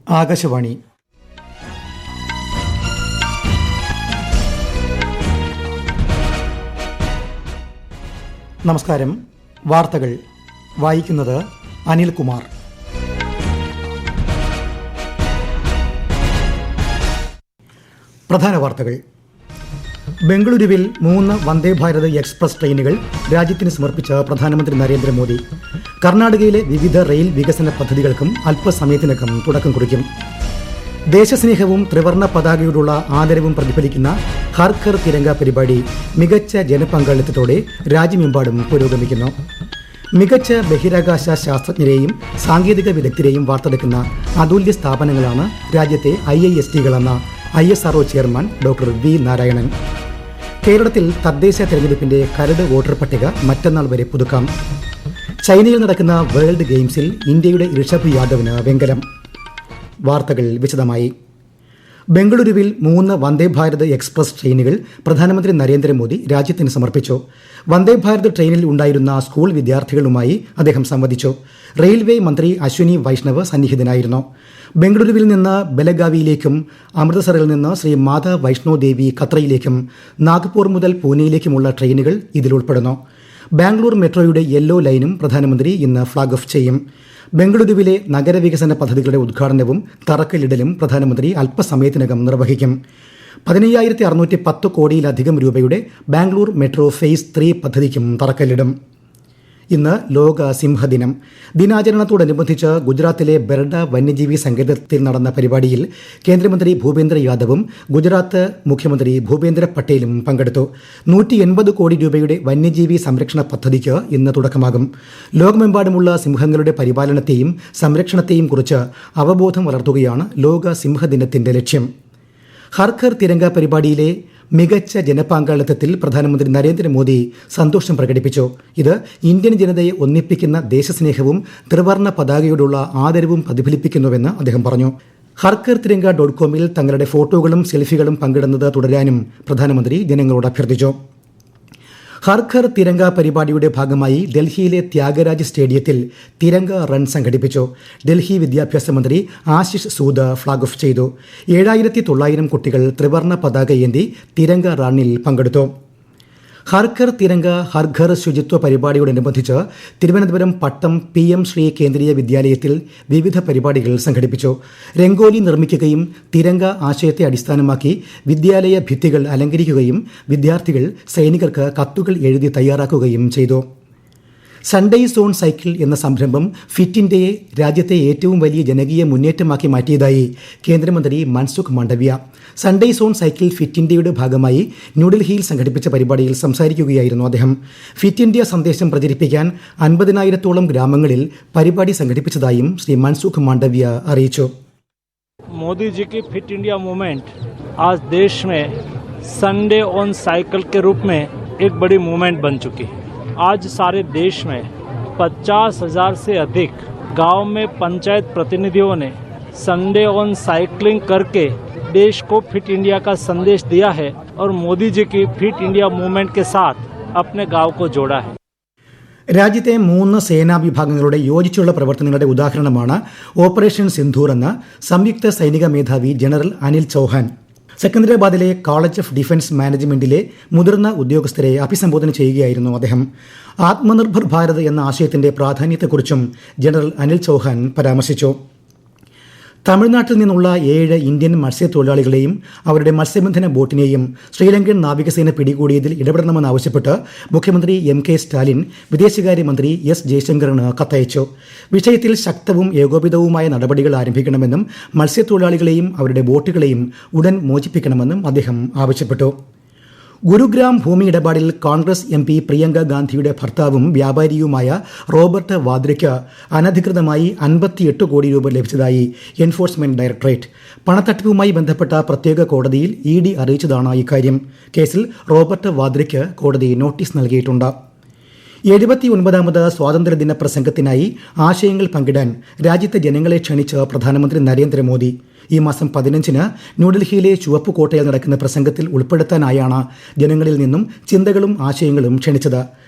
ആകാശവാണി. നമസ്കാരം. വാർത്തകൾ വായിക്കുന്നത് അനിൽകുമാർ. പ്രധാന വാർത്തകൾ. ബംഗളൂരുവിൽ 3 വന്ദേ ഭാരത് എക്സ്പ്രസ് ട്രെയിനുകൾ രാജ്യത്തിന് സമർപ്പിച്ച പ്രധാനമന്ത്രി നരേന്ദ്രമോദി. കർണാടകയിലെ വിവിധ റെയിൽ വികസന പദ്ധതികൾക്കും അല്പസമയത്തിനകം തുടക്കം കുറിക്കും. ദേശസ്നേഹവും ത്രിവർണ്ണ പതാകയോടുള്ള ആദരവും പ്രതിഫലിക്കുന്ന ഹർ ഘർ തിരങ്ക പരിപാടി മികച്ച ജനപങ്കാളിത്തത്തോടെ രാജ്യമെമ്പാടും പുരോഗമിക്കുന്നു. മികച്ച ബഹിരാകാശ ശാസ്ത്രജ്ഞരെയും സാങ്കേതിക വിദഗ്ധരെയും വാർത്തെടുക്കുന്ന അതുല്യ സ്ഥാപനങ്ങളാണ് രാജ്യത്തെ IISTകളെന്ന ISRO chairman doctor V Narayanan. കേരളത്തിൽ തദ്ദേശ തെരഞ്ഞെടുപ്പിന്റെ കരട് വോട്ടർ പട്ടിക മറ്റന്നാൾ വരെ പുതുക്കാം. ചൈനയിൽ നടക്കുന്ന വേൾഡ് ഗെയിംസിൽ ഇന്ത്യയുടെ ഋഷഭ് യാദവിന് വെങ്കലം. വാർത്തകൾ വിശദമായി. ബംഗളൂരുവിൽ 3 വന്ദേ ഭാരത് എക്സ്പ്രസ് ട്രെയിനുകൾ പ്രധാനമന്ത്രി നരേന്ദ്രമോദി രാജ്യത്തിന് സമർപ്പിച്ചു. വന്ദേ ഭാരത് ട്രെയിനിൽ ഉണ്ടായിരുന്ന സ്കൂൾ വിദ്യാർത്ഥികളുമായി അദ്ദേഹം സംവദിച്ചു. റെയിൽവേ മന്ത്രി അശ്വിനി വൈഷ്ണവ് സന്നിഹിതനായിരുന്നു. ബംഗളൂരുവിൽ നിന്ന് ബലഗാവിയിലേക്കും അമൃത്സറിൽ നിന്ന് ശ്രീ മാതാ വൈഷ്ണോ ദേവി കത്രയിലേക്കും നാഗ്പൂർ മുതൽ പൂനെയിലേക്കുമുള്ള ട്രെയിനുകൾ ഇതിൽ ഉൾപ്പെടുന്നു. ബാംഗ്ലൂർ മെട്രോയുടെ യെല്ലോ ലൈനും പ്രധാനമന്ത്രി ഇന്ന് ഫ്ളാഗ് ഓഫ് ചെയ്യും. ബംഗളൂരുവിലെ നഗരവികസന പദ്ധതികളുടെ ഉദ്ഘാടനവും തറക്കല്ലിടലും പ്രധാനമന്ത്രി അല്പസമയത്തിനകം നിർവഹിക്കും. 15,610 കോടിയിലധികം രൂപയുടെ ബാംഗ്ലൂർ മെട്രോ ഫേസ് 3 പദ്ധതിക്കും തറക്കല്ലിടും. ഇന്ന് ലോക സിംഹദിനം. ദിനാചരണത്തോടനുബന്ധിച്ച് ഗുജറാത്തിലെ ബെർഡ വന്യജീവി സങ്കേതത്തിൽ നടന്ന പരിപാടിയിൽ കേന്ദ്രമന്ത്രി ഭൂപേന്ദ്ര യാദവും ഗുജറാത്ത് മുഖ്യമന്ത്രി ഭൂപേന്ദ്ര പട്ടേലും പങ്കെടുത്തു. 180 കോടി രൂപയുടെ വന്യജീവി സംരക്ഷണ പദ്ധതിക്ക് ഇന്ന് തുടക്കമാകും. ലോകമെമ്പാടുമുള്ള സിംഹങ്ങളുടെ പരിപാലനത്തെയും സംരക്ഷണത്തെയും കുറിച്ച് അവബോധം വളർത്തുകയാണ് ലോക സിംഹദിനത്തിന്റെ ലക്ഷ്യം. ഹർ ഘർ തിരങ്ക പരിപാടിയിലെ മികച്ച ജനപങ്കാളിത്തത്തിൽ പ്രധാനമന്ത്രി നരേന്ദ്രമോദി സന്തോഷം പ്രകടിപ്പിച്ചു. ഇത് ഇന്ത്യൻ ജനതയെ ഒന്നിപ്പിക്കുന്ന ദേശസ്നേഹവും ത്രിവർണ്ണ പതാകയോടുള്ള ആദരവും പ്രതിഫലിപ്പിക്കുന്നുവെന്ന് അദ്ദേഹം പറഞ്ഞു. harkartiranga.comൽ തങ്ങളുടെ ഫോട്ടോകളും സെൽഫികളും പങ്കിടുന്നത് തുടരാനും പ്രധാനമന്ത്രി ജനങ്ങളോട് അഭ്യർത്ഥിച്ചു. ഹർ ഘർ തിരങ്ക പരിപാടിയുടെ ഭാഗമായി ഡൽഹിയിലെ ത്യാഗരാജ് സ്റ്റേഡിയത്തിൽ തിരങ്ക റൺ സംഘടിപ്പിച്ചു. ഡൽഹി വിദ്യാഭ്യാസ മന്ത്രി ആശിഷ് സൂദ് ഫ്ളാഗ് ഓഫ് ചെയ്തു. 7,900 കുട്ടികൾ ത്രിവർണ്ണ പതാകയേന്തി തിരങ്ക റണ്ണിൽ പങ്കെടുത്തു. ഹർ ഘർ തിരങ്ക ഹർ ഘർ ശുചിത്വ പരിപാടിയോടനുബന്ധിച്ച് തിരുവനന്തപുരം പട്ടം PM ശ്രീ കേന്ദ്രീയ വിദ്യാലയത്തിൽ വിവിധ പരിപാടികൾ സംഘടിപ്പിച്ചു. രംഗോലി നിർമ്മിക്കുകയും തിരങ്ക ആശയത്തെ അടിസ്ഥാനമാക്കി വിദ്യാലയ ഭിത്തികൾ അലങ്കരിക്കുകയും വിദ്യാർത്ഥികൾ സൈനികർക്ക് കത്തുകൾ എഴുതി തയ്യാറാക്കുകയും ചെയ്തു. സൺഡേയ്സ് ഓൺ സൈക്കിൾ എന്ന സംരംഭം ഫിറ്റ് ഇന്ത്യയെ രാജ്യത്തെ ഏറ്റവും വലിയ ജനകീയ മുന്നേറ്റമാക്കി മാറ്റിയതായി കേന്ദ്രമന്ത്രി Mansukh Mandaviya. Sundays on cycle fit ഇന്ത്യയുടെ ഭാഗമായി ന്യൂഡൽഹിയിൽ സംഘടിപ്പിച്ച പരിപാടിയിൽ സംസാരിക്കുകയായിരുന്നു അദ്ദേഹം. ഫിറ്റ് ഇന്ത്യ സന്ദേശം പ്രചരിപ്പിക്കാൻ 50,000-ഓളം ഗ്രാമങ്ങളിൽ പരിപാടി സംഘടിപ്പിച്ചതായും ശ്രീ മൻസുഖ് മാണ്ഡവ്യ അറിയിച്ചു. मोदी जी की फिट इंडिया मूवमेंट आज देश में संडे ऑन साइकिल के रूप में एक बड़ी मूवमेंट बन चुकी है. आज सारे देश में 50,000 से अधिक गांव में पंचायत प्रतिनिधियों ने संडे ऑन साइकिलिंग करके देश को फिट इंडिया का संदेश दिया है और मोदी जी की फिट इंडिया मूवमेंट के साथ अपने गांव को जोड़ा है. രാജ്യത്തെ 3 സേനാ വിഭാഗങ്ങളുടെ യോജിച്ചുള്ള പ്രവർത്തനങ്ങളുടെ ഉദാഹരണമാണ് ഓപ്പറേഷൻ സിന്ധൂർ എന്ന് സംയുക്ത സൈനിക മേധാവി ജനറൽ അനിൽ ചൗഹാൻ സെക്കന്ദരാബാദിലെ കോളേജ് ഓഫ് ഡിഫൻസ് മാനേജ്മെന്റിലെ മുതിർന്ന ഉദ്യോഗസ്ഥരെ അഭിസംബോധന ചെയ്യുകയായിരുന്നു അദ്ദേഹം. ആത്മനിർഭർ ഭാരത് എന്ന ആശയത്തിന്റെ പ്രാധാന്യത്തെക്കുറിച്ചും ജനറൽ അനിൽ ചൗഹാൻ പരാമർശിച്ചു. തമിഴ്നാട്ടിൽ നിന്നുള്ള 7 ഇന്ത്യൻ മത്സ്യത്തൊഴിലാളികളെയും അവരുടെ മത്സ്യബന്ധന ബോട്ടിനെയും ശ്രീലങ്കൻ നാവികസേന പിടികൂടിയതിൽ ഇടപെടണമെന്നാവശ്യപ്പെട്ട് മുഖ്യമന്ത്രി MK സ്റ്റാലിൻ വിദേശകാര്യമന്ത്രി S ജയശങ്കറിന് കത്തയച്ചു. വിഷയത്തിൽ ശക്തവും ഏകോപിതവുമായ നടപടികൾ ആരംഭിക്കണമെന്നും മത്സ്യത്തൊഴിലാളികളെയും അവരുടെ ബോട്ടുകളെയും ഉടൻ മോചിപ്പിക്കണമെന്നും അദ്ദേഹം ആവശ്യപ്പെട്ടു. ഗുരുഗ്രാം ഭൂമി ഇടപാടിൽ കോൺഗ്രസ് MP പ്രിയങ്ക ഗാന്ധിയുടെ ഭർത്താവും വ്യാപാരിയുമായ റോബർട്ട് വാദ്രയ്ക്ക് അനധികൃതമായി 58 കോടി രൂപ ലഭിച്ചതായി എൻഫോഴ്സ്മെന്റ് ഡയറക്ടറേറ്റ്. പണത്തട്ടിപ്പുമായി ബന്ധപ്പെട്ട പ്രത്യേക കോടതിയിൽ ED അറിയിച്ചതാണ് ഇക്കാര്യം. കേസിൽ റോബർട്ട് വാദ്രയ്ക്ക് കോടതി നോട്ടീസ് നൽകിയിട്ടുണ്ട്. 79ാമത് സ്വാതന്ത്ര്യദിന പ്രസംഗത്തിനായി ആശയങ്ങൾ പങ്കിടാൻ രാജ്യത്തെ ജനങ്ങളെ ക്ഷണിച്ച് പ്രധാനമന്ത്രി നരേന്ദ്രമോദി. ഈ മാസം 15-ന് ന്യൂഡൽഹിയിലെ ചുവപ്പുകോട്ടയിൽ നടക്കുന്ന പ്രസംഗത്തിൽ ഉൾപ്പെടുത്താനായാണ് ജനങ്ങളിൽ നിന്നും ചിന്തകളും ആശയങ്ങളും ക്ഷണിച്ചത്.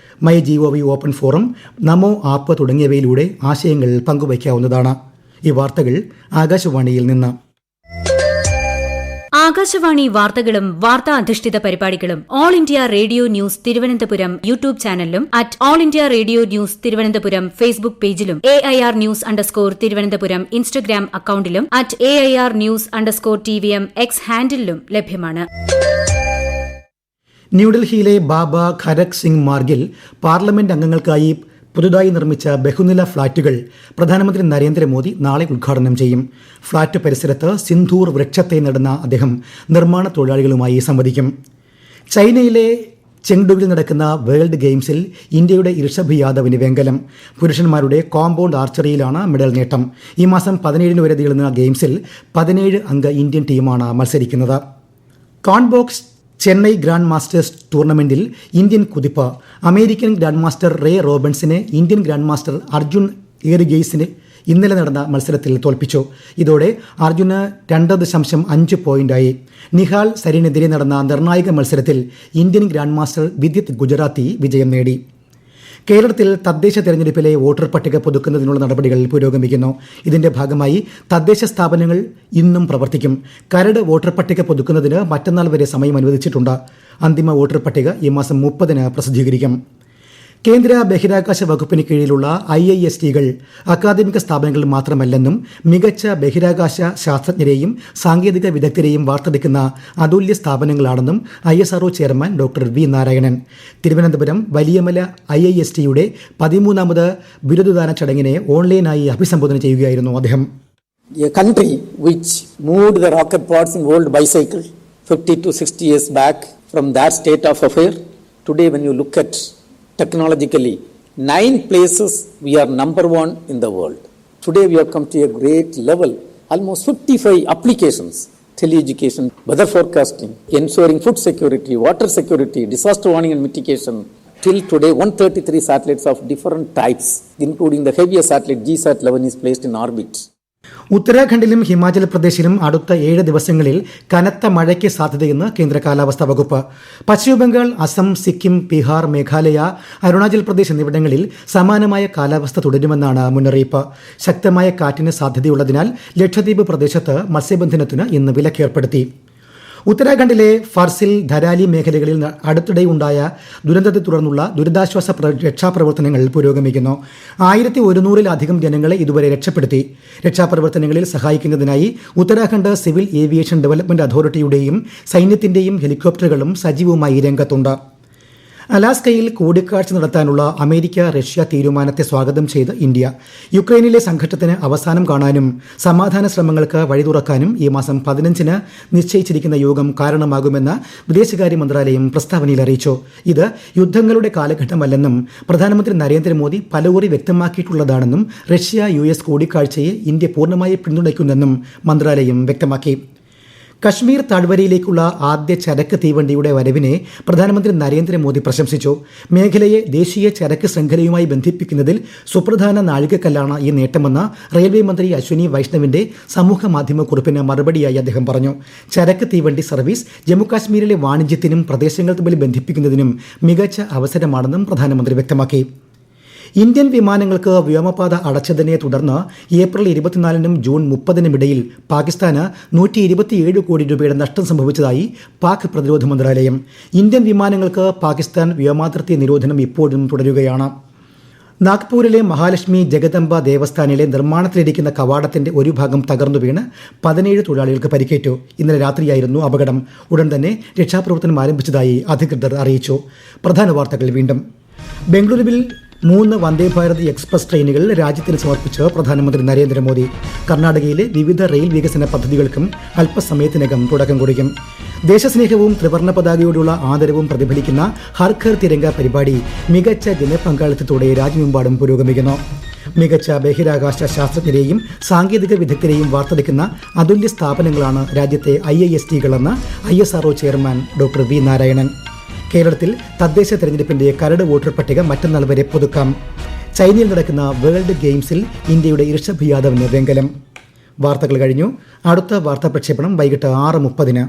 My GOV open forum, Namo app തുടങ്ങിയവയിലൂടെ ആശയങ്ങൾ പങ്കുവയ്ക്കാവുന്നതാണ്. ഈ വാർത്തകൾ ആകാശവാണിയിൽ നിന്ന്. ആകാശവാണി വാർത്തകളും വാർത്താ അധിഷ്ഠിത പരിപാടികളും all India radio news Thiruvananthapuram YouTube ചാനലിലും @all India radio news Thiruvananthapuram Facebook പേജിലും AIR _ തിരുവനന്തപുരം ഇൻസ്റ്റഗ്രാം അക്കൌണ്ടിലും @AIR News _TVM X ഹാൻഡിലും ലഭ്യമാണ്. ന്യൂഡൽഹിയിലെ ബാബ ഖരക് സിംഗ് മാർഗിൽ പാർലമെന്റ് അംഗങ്ങൾക്കായി പുതുതായി നിർമ്മിച്ച ബഹുനില ഫ്ളാറ്റുകൾ പ്രധാനമന്ത്രി നരേന്ദ്രമോദി നാളെ ഉദ്ഘാടനം ചെയ്യും. ഫ്ളാറ്റ് പരിസരത്ത് സിന്ധൂർ വൃക്ഷത്തെ നടുന്ന അദ്ദേഹം നിർമ്മാണ തൊഴിലാളികളുമായി സംവദിക്കും. ചൈനയിലെ ചെങ്ഡുവിൽ നടക്കുന്ന വേൾഡ് ഗെയിംസിൽ ഇന്ത്യയുടെ ഋഷഭ് യാദവിന് വെങ്കലം. പുരുഷന്മാരുടെ കോമ്പൗണ്ട് ആർച്ചറിയിലാണ് മെഡൽ നേട്ടം. ഈ മാസം 17 വരെ നീളുന്ന ഗെയിംസിൽ 17 അംഗ ഇന്ത്യൻ ടീമാണ് മത്സരിക്കുന്നത്. കോൺബോക്സ് ചെന്നൈ ഗ്രാൻഡ് മാസ്റ്റേഴ്സ് ടൂർണമെന്റിൽ ഇന്ത്യൻ കുതിപ്പ്. അമേരിക്കൻ ഗ്രാൻഡ് മാസ്റ്റർ റേ റോബിൻസിനെ ഇന്ത്യൻ ഗ്രാൻഡ് മാസ്റ്റർ അർജുൻ എറിഗെയ്സിന് ഇന്നലെ നടന്ന മത്സരത്തിൽ തോൽപ്പിച്ചു. ഇതോടെ അർജുന് 2.5 പോയിന്റായി. നിഹാൽ സരീനെതിരെ നടന്ന നിർണായക മത്സരത്തിൽ Indian grand master Vidit Gujarati വിജയം നേടി. കേരളത്തിൽ തദ്ദേശ തെരഞ്ഞെടുപ്പിലെ വോട്ടർ പട്ടിക പുതുക്കുന്നതിനുള്ള നടപടികൾ പുരോഗമിക്കുന്നു. ഇതിന്റെ ഭാഗമായി തദ്ദേശ സ്ഥാപനങ്ങൾ ഇന്നും പ്രവർത്തിക്കും. കരട് വോട്ടർ പട്ടിക പുതുക്കുന്നതിന് മറ്റന്നാൾ വരെ സമയം അനുവദിച്ചിട്ടുണ്ട്. അന്തിമ വോട്ടർ പട്ടിക ഈ മാസം 30-ന് പ്രസിദ്ധീകരിക്കും. കേന്ദ്ര ബഹിരാകാശ വകുപ്പിന് കീഴിലുള്ള IIST-കൾ അക്കാദമിക സ്ഥാപനങ്ങൾ മാത്രമല്ലെന്നും മികച്ച ബഹിരാകാശ ശാസ്ത്രജ്ഞരെയും സാങ്കേതിക വിദഗ്ധരെയും വാർത്തെടുക്കുന്ന അതുല്യ സ്ഥാപനങ്ങളാണെന്നും ISRO chairman doctor V Narayanan Thiruvananthapuram Valiyamala IIST-യുടെ 13ാമത് ബിരുദദാന ചടങ്ങിനെ ഓൺലൈനായി അഭിസംബോധന ചെയ്യുകയായിരുന്നു അദ്ദേഹം. A country which moved the rocket pods in world bicycle 50 to 60 years back from that state of affair, today when you look at technologically, 9 places we are number 1 in the world. Today we have come to a great level, almost 55 applications, tele-education, weather forecasting, ensuring food security, water security, disaster warning and mitigation. Till today, 133 satellites of different types, including the heaviest satellite GSAT-11 is placed in orbit. ഉത്തരാഖണ്ഡിലും Himachal പ്രദേശിലും അടുത്ത 7 ദിവസങ്ങളിൽ കനത്ത മഴയ്ക്ക് സാധ്യതയെന്ന് കേന്ദ്ര കാലാവസ്ഥാ വകുപ്പ്. പശ്ചിമബംഗാൾ, അസം, സിക്കിം, ബീഹാർ, മേഘാലയ, അരുണാചൽ പ്രദേശ് എന്നിവിടങ്ങളിൽ സമാനമായ കാലാവസ്ഥ തുടരുമെന്നാണ് മുന്നറിയിപ്പ്. ശക്തമായ കാറ്റിന് സാധ്യതയുള്ളതിനാൽ ലക്ഷദ്വീപ് പ്രദേശത്ത് മത്സ്യബന്ധനത്തിന് ഇന്ന് വിലക്കേർപ്പെടുത്തി. ഉത്തരാഖണ്ഡിലെ ഫർസിൽ, ധരാലി മേഖലകളിൽ അടുത്തിടെയുണ്ടായ ദുരന്തത്തെ തുടർന്നുള്ള ദുരിതാശ്വാസ രക്ഷാപ്രവർത്തനങ്ങൾ പുരോഗമിക്കുന്നു. 1100-ലധികം ജനങ്ങളെ ഇതുവരെ രക്ഷപ്പെടുത്തി. രക്ഷാപ്രവർത്തനങ്ങളിൽ സഹായിക്കുന്നതിനായി ഉത്തരാഖണ്ഡ് സിവിൽ ഏവിയേഷൻ ഡെവലപ്മെന്റ് അതോറിറ്റിയുടെയും സൈന്യത്തിന്റെയും ഹെലികോപ്റ്ററുകളും സജീവമായി രംഗത്തുണ്ട്. അലാസ്കയിൽ കൂടിക്കാഴ്ച നടത്താനുള്ള അമേരിക്ക റഷ്യ തീരുമാനത്തെ സ്വാഗതം ചെയ്ത് ഇന്ത്യ. യുക്രൈനിലെ സംഘർഷത്തിന് അവസാനം കാണാനും സമാധാന ശ്രമങ്ങൾക്ക് വഴി തുറക്കാനും ഈ മാസം 15-ന് നിശ്ചയിച്ചിരിക്കുന്ന യോഗം കാരണമാകുമെന്ന് വിദേശകാര്യ മന്ത്രാലയം പ്രസ്താവനയിൽ അറിയിച്ചു. ഇത് യുദ്ധങ്ങളുടെ കാലഘട്ടമല്ലെന്നും പ്രധാനമന്ത്രി നരേന്ദ്രമോദി പലകുറി വ്യക്തമാക്കിയിട്ടുള്ളതാണെന്നും റഷ്യ US കൂടിക്കാഴ്ചയെ ഇന്ത്യ പൂർണ്ണമായി പിന്തുണയ്ക്കുന്നെന്നും മന്ത്രാലയം വ്യക്തമാക്കി. കശ്മീർ താഴ്വരയിലേക്കുള്ള ആദ്യ ചരക്ക് തീവണ്ടിയുടെ വരവിനെ പ്രധാനമന്ത്രി നരേന്ദ്രമോദി പ്രശംസിച്ചു. മേഖലയെ ദേശീയ ചരക്ക് ശൃംഖലയുമായി ബന്ധിപ്പിക്കുന്നതിൽ സുപ്രധാന നാഴികക്കല്ലാണ് ഈ നേട്ടമെന്ന് റെയിൽവേ മന്ത്രി അശ്വിനി വൈഷ്ണവിന്റെ സമൂഹ മാധ്യമ കുറിപ്പിന് മറുപടിയായി അദ്ദേഹം പറഞ്ഞു. ചരക്ക് തീവണ്ടി സർവീസ് ജമ്മുകാശ്മീരിലെ വാണിജ്യത്തിനും പ്രദേശങ്ങൾ തമ്മിൽ ബന്ധിപ്പിക്കുന്നതിനും മികച്ച അവസരമാണെന്നും പ്രധാനമന്ത്രി വ്യക്തമാക്കി. ഇന്ത്യൻ വിമാനങ്ങൾക്ക് വ്യോമപാത അടച്ചതിനെ തുടർന്ന് ഏപ്രിൽ 24-നും ജൂൺ 30-നും ഇടയിൽ പാകിസ്ഥാന് 127 കോടി രൂപയുടെ നഷ്ടം സംഭവിച്ചതായി പാക് പ്രതിരോധ മന്ത്രാലയം. ഇന്ത്യൻ വിമാനങ്ങൾക്ക് പാകിസ്ഥാൻ വ്യോമാതിർത്തി നിരോധനം ഇപ്പോഴും തുടരുകയാണ്. നാഗ്പൂരിലെ മഹാലക്ഷ്മി ജഗദംബ ദേവസ്ഥാനിലെ നിർമ്മാണത്തിലിരിക്കുന്ന കവാടത്തിന്റെ ഒരു ഭാഗം തകർന്നു വീണ് 17 തൊഴിലാളികൾക്ക് പരിക്കേറ്റു. ഇന്നലെ രാത്രിയായിരുന്നു അപകടം. ഉടൻ തന്നെ രക്ഷാപ്രവർത്തനം ആരംഭിച്ചതായി അധികൃതർ അറിയിച്ചു. പ്രധാന വാർത്തകൾ വീണ്ടും. ബംഗളൂരുവിൽ 3 വന്ദേഭാരത് എക്സ്പ്രസ് ട്രെയിനുകൾ രാജ്യത്തിന് സമർപ്പിച്ച് പ്രധാനമന്ത്രി നരേന്ദ്രമോദി. കർണാടകയിലെ വിവിധ റെയിൽ വികസന പദ്ധതികൾക്കും അല്പസമയത്തിനകം തുടക്കം കുറിക്കും. ദേശസ്നേഹവും ത്രിവർണ്ണ പതാകയോടുള്ള ആദരവും പ്രതിഫലിക്കുന്ന ഹർ ഘർ തിരംഗ പരിപാടി മികച്ച ജനപങ്കാളിത്തത്തോടെ രാജ്യമെമ്പാടും പുരോഗമിക്കുന്നു. മികച്ച ബഹിരാകാശ ശാസ്ത്രജ്ഞരെയും സാങ്കേതിക വിദഗ്ധരെയും വാർത്തെടുക്കുന്ന അതുല്യ സ്ഥാപനങ്ങളാണ് രാജ്യത്തെ IIST-കളെന്ന് ISRO chairman doctor V Narayanan. കേരളത്തിൽ തദ്ദേശ തെരഞ്ഞെടുപ്പിന്റെ കരട് വോട്ടർ പട്ടിക മറ്റന്നാൾ വരെ പുതുക്കാം. ചൈനയിൽ നടക്കുന്ന വേൾഡ് ഗെയിംസിൽ ഇന്ത്യയുടെ ഋഷഭ് യാദവിന് വെങ്കലം. വാർത്തകൾ കഴിഞ്ഞു. അടുത്ത വാർത്താ പ്രക്ഷേപണം വൈകിട്ട് 6:30-ന്.